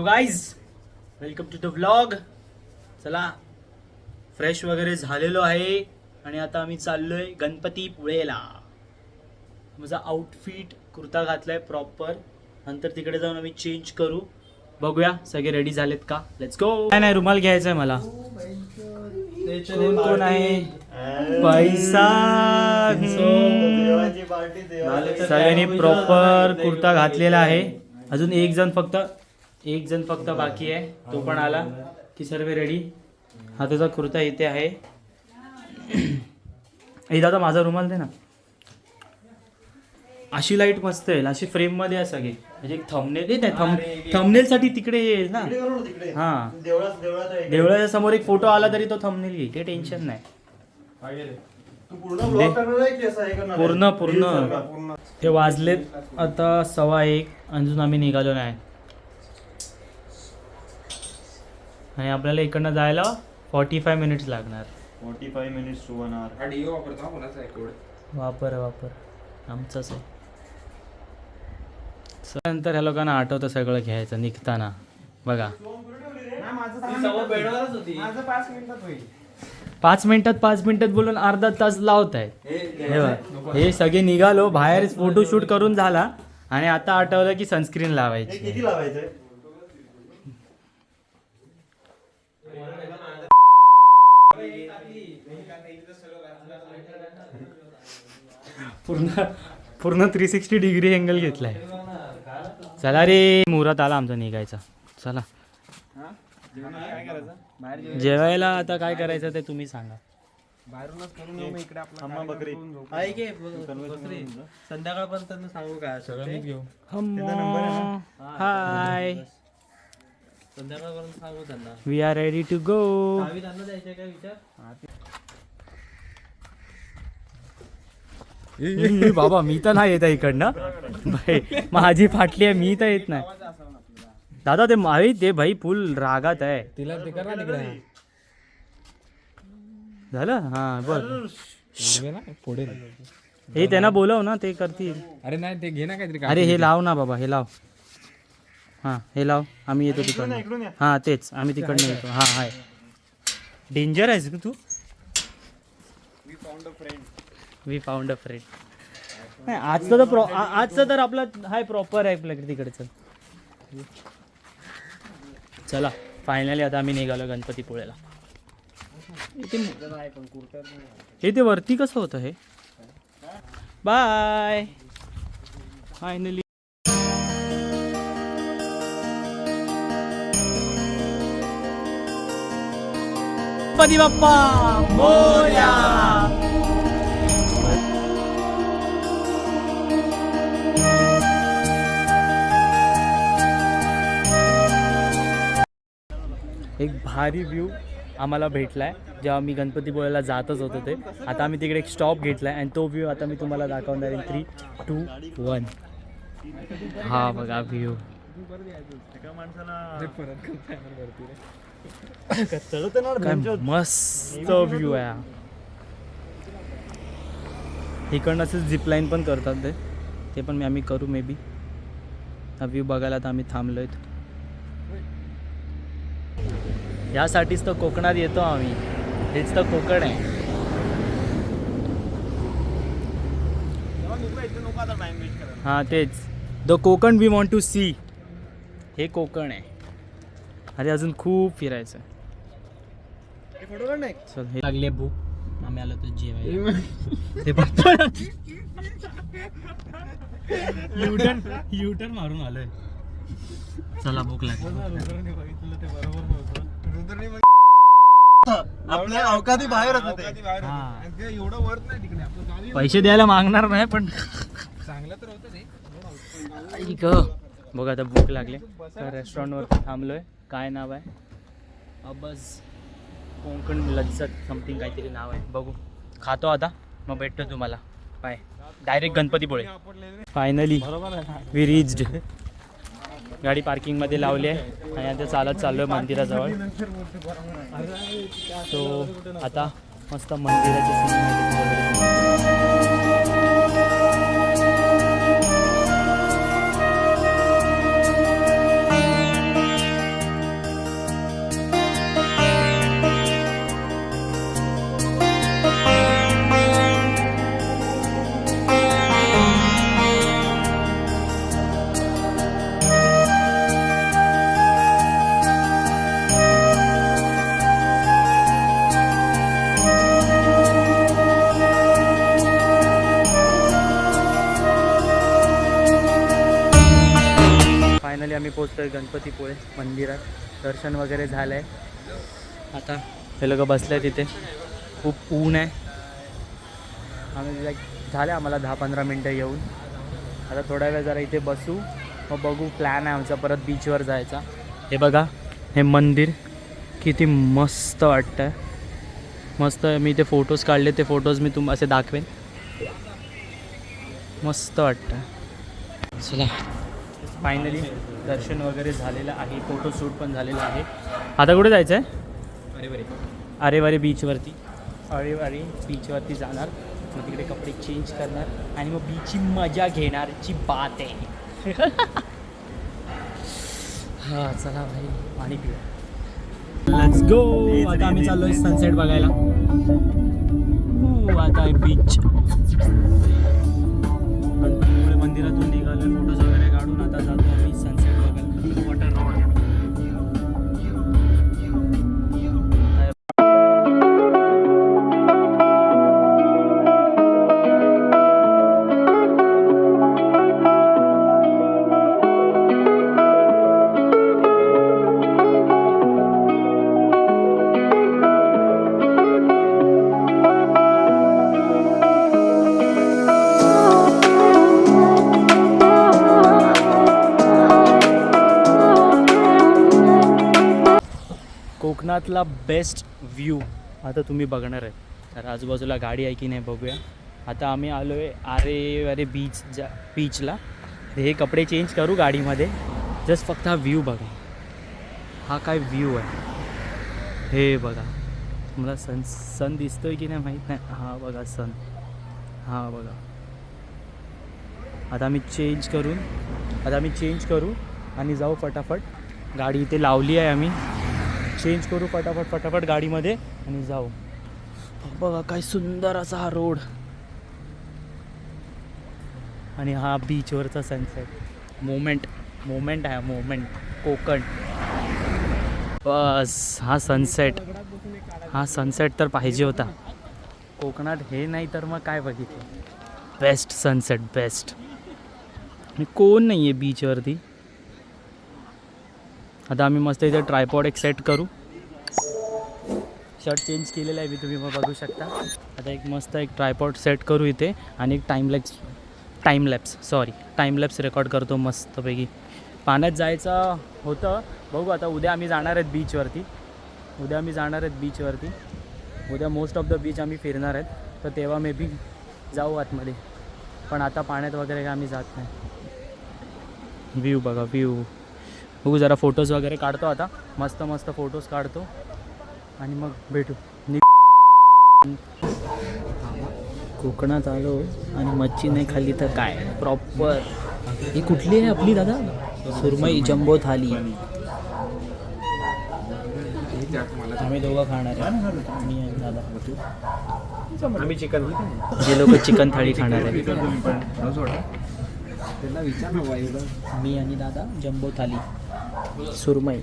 Hello guys, welcome to the vlog. चला, fresh वगैरे झालेलो आहे आणि आता आम्ही चाललोय गणपतीपुळेला. माझा आउटफिट कुर्ता घातलाय प्रॉपर. नंतर तिकडे जाऊन आम्ही चेंज करू. बघूया सगळे रेडी झालेत का. Let's go. काय नाही, रुमाल घ्यायचा आहे मला. कोण कोण आहे? पैसा. सगळ्यांनी प्रॉपर कुर्ता घातलेला आहे. अजून एक जण फक्त बाकी आहे. तो पण आला की सर्व रेडी. हा त्याचा कुर्ता इथे आहे. हे दादा माझा रुमाल दे ना. अशी लाईट मस्त येईल, अशी फ्रेम मध्ये आहे सगळे. म्हणजे एक थंबनेल थंबनेल साठी तिकडे येईल ना. हा, देवळाच्या समोर एक फोटो आला तरी तो थंबनेल येईल, ते टेन्शन नाही. पूर्ण ते वाजलेत आता 1:15. अजून आम्ही निघालो नाही आणि आपल्याला इकडनं जायला 45 मिनिट्स लागणार. 45 मिनिट्स टू 1 आवर. वापर आमचाच आहे. नंतर ह्या लोकांना आठवतं सगळं घ्यायचं निघताना. बघा, 5 मिनिटात बोलून अर्धा तास लावत आहेत. हे सगळे निघालो बाहेर, फोटोशूट करून झाला आणि आता आठवलं की सनस्क्रीन लावायची. किती लावायचं? पूर्ण 360 डिग्री अँगल घेतलाय. चला रे, मुहूर्त आला आमचा निघायचा. चला जेवायला आता काय करायचं ते तुम्ही सांगा. संध्याकाळपर्यंत सांगू काय सगळं घेऊ. हाय, संध्याकाळपर्यंत सांगू त्यांना. We are ready to go. त्यांना द्यायचं काय विचार. बाबा मी तर नाही येत इकडनं. माझी फाटली आहे, मी तर येत नाही. दादा ते भाई फुल रागात आहे. तिला ते कर ना तिकडे. झालं. हा बरं, पुढे हे त्यांना बोलव ना, ते करतील. अरे नाही ते घे ना काहीतरी. अरे हे लाव ना बाबा, हे लाव. हा हे लाव, आम्ही येतो तिकडनं. हा तेच, आम्ही तिकडनं येतो. हा हाय, डेंजर आहेस तू. We found a friend. नाही आजचं तर आपला हाय प्रॉपर आहे आपल्याकडे तिकडचं. चला फायनली आता आम्ही निघालो गणपतीपुळेला. इथे वरती कसं होतं हे. Bye finally. गणपती बाप्पा मोरया. एक भारी व्ह्यू आम्हाला भेटलाय जेव्हा मी गणपतीपुळेला जातच होतो ते. आता आम्ही तिकडे एक स्टॉप घेतलाय आणि तो व्ह्यू आता मी तुम्हाला दाखवणार आहे. 3, 2, 1. हा बघा व्ह्यू. मस्त व्ह्यू आहे. इकडनं असेच झिपलाईन पण करतात ते पण आम्ही करू मे बी. हा व्ह्यू बघायला तर आम्ही थांबलोय. यासाठीच तर कोकणात येतो आम्ही. हेच तर कोकण आहे. हा तेच, the Konkan we want to see. हे कोकण आहे. अरे अजून खूप फिरायचं. चल हे लागले भूक, आम्ही आलो तर जेवायला. युटर्न मारून आलोय. चला भूक लागली. आपल्या अवकादी बाहेर होते. एवढं वर्थ नाही तिकडे. पैसे द्यायला मागणार नाही पण चांगलं तर होतं ते. बघा आता भूक लागली. रेस्टॉरंटवर थांबलोय. काय नाव आहे? अब्बाज कोकण लज्जत समथिंग काहीतरी नाव आहे. बघू, खातो आता, मग भेटतो तुम्हाला. Bye. Direct Ganpatipule. Finally we reached. गाडी पार्किंगमध्ये लावली आहे आणि आता चालत चाललो आहे मंदिराजवळ. सो आता मस्त मंदिराचे सीन. पोचतोय गणपतीपुळे मंदिरात. दर्शन वगैरे झालं आहे. आता हे लोक बसले तिथे. खूप ऊन आहे. आम्ही लाईक झाले आम्हाला 10-15 मिनटं येऊन. आता थोड्या वेळ जरा इथे बसू, मग बघू. प्लॅन आहे आमचा परत बीचवर जायचा. हे बघा हे मंदिर किती मस्त वाटतं आहे. मस्त. मी ते फोटोज काढले, ते फोटोज मी असे दाखवेन. मस्त वाटतं. चला फायनली दर्शन वगैरे झालेलं आहे. फोटोशूट पण झालेलं आहे. आता कुठे जायचं आहे? अरेवारे बीचवरती. अरेवारे बीचवरती जाणार. मग तिकडे कपडे चेंज करणार आणि मग बीचची मजा घेणारची बात आहे. हां चला भाई पाणी पिऊया. Let's go. आता आम्ही चाललोय सनसेट बघायला. आता आहे बीच. गणपतीपुळे मंदिरातून निघालोय फोटोज वगैरे काढून. आता जातो आम्ही सनसेट बघायला वॉटर रोड. कोकणातला बेस्ट व्ह्यू आता तुम्ही बघणार आहे. तर आजूबाजूला गाडी आहे की नाही बघूया. आता आम्ही आलो आहे अरे बीचला. हे कपडे चेंज करू गाडीमध्ये. जस्ट फक्त हा व्ह्यू बघा. हा काय व्ह्यू आहे हे बघा. मला सन दिसतोय की नाही माहीत नाही. हा बघा सन. हा बघा. आता आम्ही चेंज करू आणि जाऊ फटाफट. गाडी इथे लावली आहे आम्ही. चेंज करू फटाफट गाडीमध्ये आणि जाऊ. बघा काय सुंदर असा हा रोड आणि हा बीचवरचा सनसेट. मोमेंट आहे. मोमेंट कोकण. बस हा सनसेट तर पाहिजे होता कोकणात. हे नाही तर मग काय बघितलं. Best sunset best. कोण नाही आहे बीचवरती. आता आम्ही मस्त इथे ट्रायपॉड एक सेट करू. शर्ट चेंज केलेलं आहे मी, तुम्ही मग बघू शकता. आता एक मस्त एक ट्रायपॉड सेट करू इथे आणि एक टाईमलॅप्स रेकॉर्ड करतो मस्तपैकी. पाण्यात जायचं होतं. बघू आता उद्या आम्ही जाणार आहेत बीचवरती. उद्या मोस्ट ऑफ द बीच आम्ही फिरणार आहेत. तर तेव्हा मे बी जाऊ आतमध्ये. पण आता पाण्यात वगैरे काय आम्ही जात नाही. व्ह्यू बघा व्ह्यू. बघू जरा फोटोज वगैरे काढतो आता. मस्त फोटोज काढतो आणि मग भेटू. कोकणात आलो आणि मच्छी नाही खाल्ली तर काय. प्रॉपर ही कुठली आहे आपली दादा? सुरमई जम्बो थाली. आम्ही दोघं खाणार आहे. मी आणि दादा. आम्ही चिकन. जे लोक चिकन थाळी खाणार आहे. त्यांना विचार. मी आणि दादा जम्बो थाली सुरमई.